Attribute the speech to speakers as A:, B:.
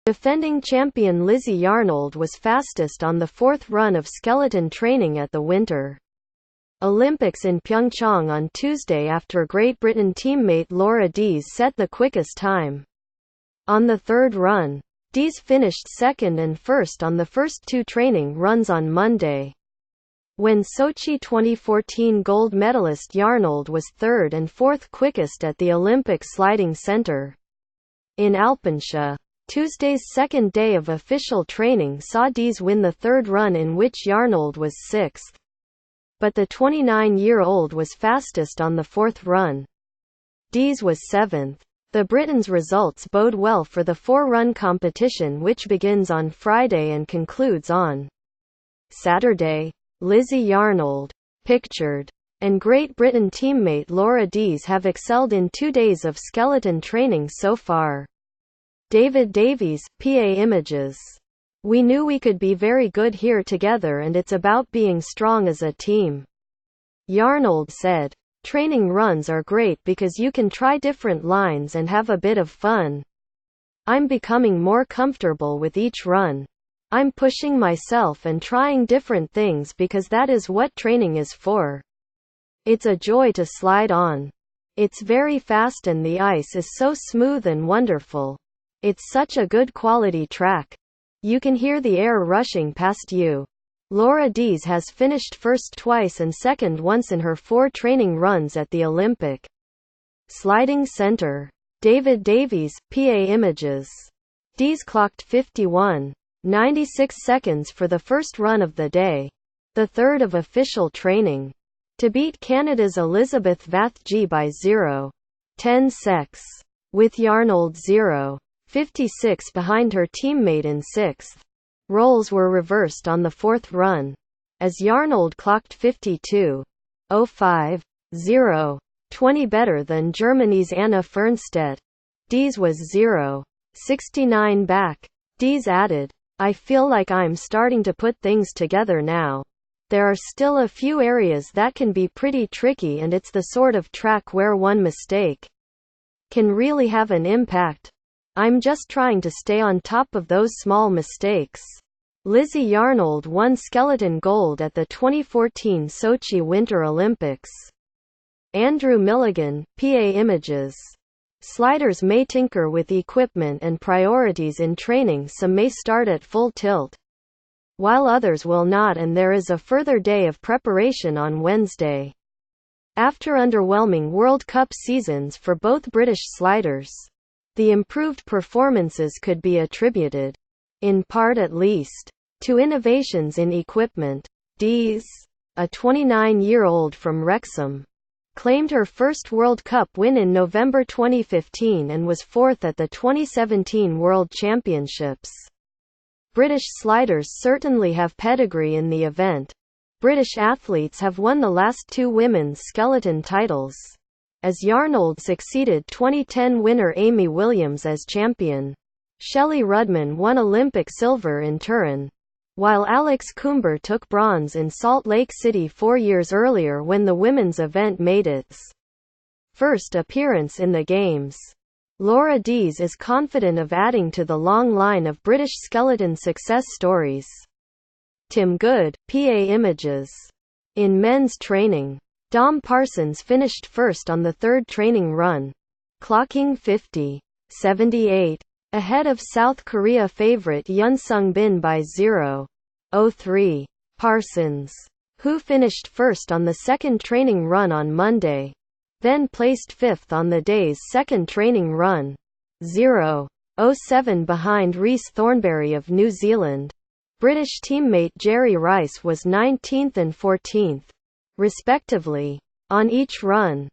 A: Defending champion Lizzy Yarnold was fastest on the fourth run of skeleton training at the Winter Olympics in Pyeongchang on Tuesday after Great Britain teammate Laura Deas set the quickest time. On the third run, Deas finished second and first on the first two training runs on Monday. When Sochi 2014 gold medalist Yarnold was third and fourth quickest at the Olympic Sliding Center in Alpenshire. Tuesday's second day of official training saw Deas win the third run, in which Yarnold was sixth. But the 29-year-old was fastest on the fourth run. Deas was seventh. The Britons' results bode well for the four-run competition, which begins on Friday and concludes on Saturday. Lizzy Yarnold, pictured, and Great Britain teammate Laura Deas have excelled in 2 days of skeleton training so far. Davies, PA Images. We knew we could be very good here together, and it's about being strong as a team. Yarnold said. Training runs are great because you can try different lines and have a bit of fun. I'm becoming more comfortable with each run. I'm pushing myself and trying different things because that is what training is for. It's a joy to slide on. It's very fast and the ice is so smooth and wonderful. It's such a good quality track. You can hear the air rushing past you. Laura Deas has finished first twice and second once in her 4 training runs at the Olympic Sliding Center. Davies, PA Images. Deas clocked 51.96 seconds for the first run of the day, the third of official training, to beat Canada's Elizabeth Vathje by 0.10 secs, with Yarnold 0.56 behind her teammate in sixth. Roles were reversed on the fourth run, as Yarnold clocked 52.05, 0.20 better than Germany's Anna Fernstedt. Deas was 0.69 back. Deas added, I feel like I'm starting to put things together now. There are still a few areas that can be pretty tricky, and it's the sort of track where one mistake can really have an impact. I'm just trying to stay on top of those small mistakes. Lizzy Yarnold won skeleton gold at the 2014 Sochi Winter Olympics. Andrew Milligan, PA Images. Sliders may tinker with equipment and priorities in training. Some may start at full tilt, while others will not, and there is a further day of preparation on Wednesday. After underwhelming World Cup seasons for both British sliders, the improved performances could be attributed, in part at least, to innovations in equipment. Deas, a 29-year-old from Wrexham, claimed her first World Cup win in November 2015 and was fourth at the 2017 World Championships. British sliders certainly have pedigree in the event. British athletes have won the last 2 women's skeleton titles, as Yarnold succeeded 2010 winner Amy Williams as champion. Shelley Rudman won Olympic silver in Turin, while Alex Coomber took bronze in Salt Lake City 4 years earlier when the women's event made its first appearance in the Games. Laura Deas is confident of adding to the long line of British skeleton success stories. Tim Good, PA Images. In men's training, Dom Parsons finished first on the third training run, clocking 50.78, ahead of South Korea favorite Yun Sung Bin by 0.03. Parsons, who finished first on the second training run on Monday, then placed fifth on the day's second training run, 0.07 behind Rhys Thornberry of New Zealand. British teammate Jerry Rice was 19th and 14th, respectively, on each run.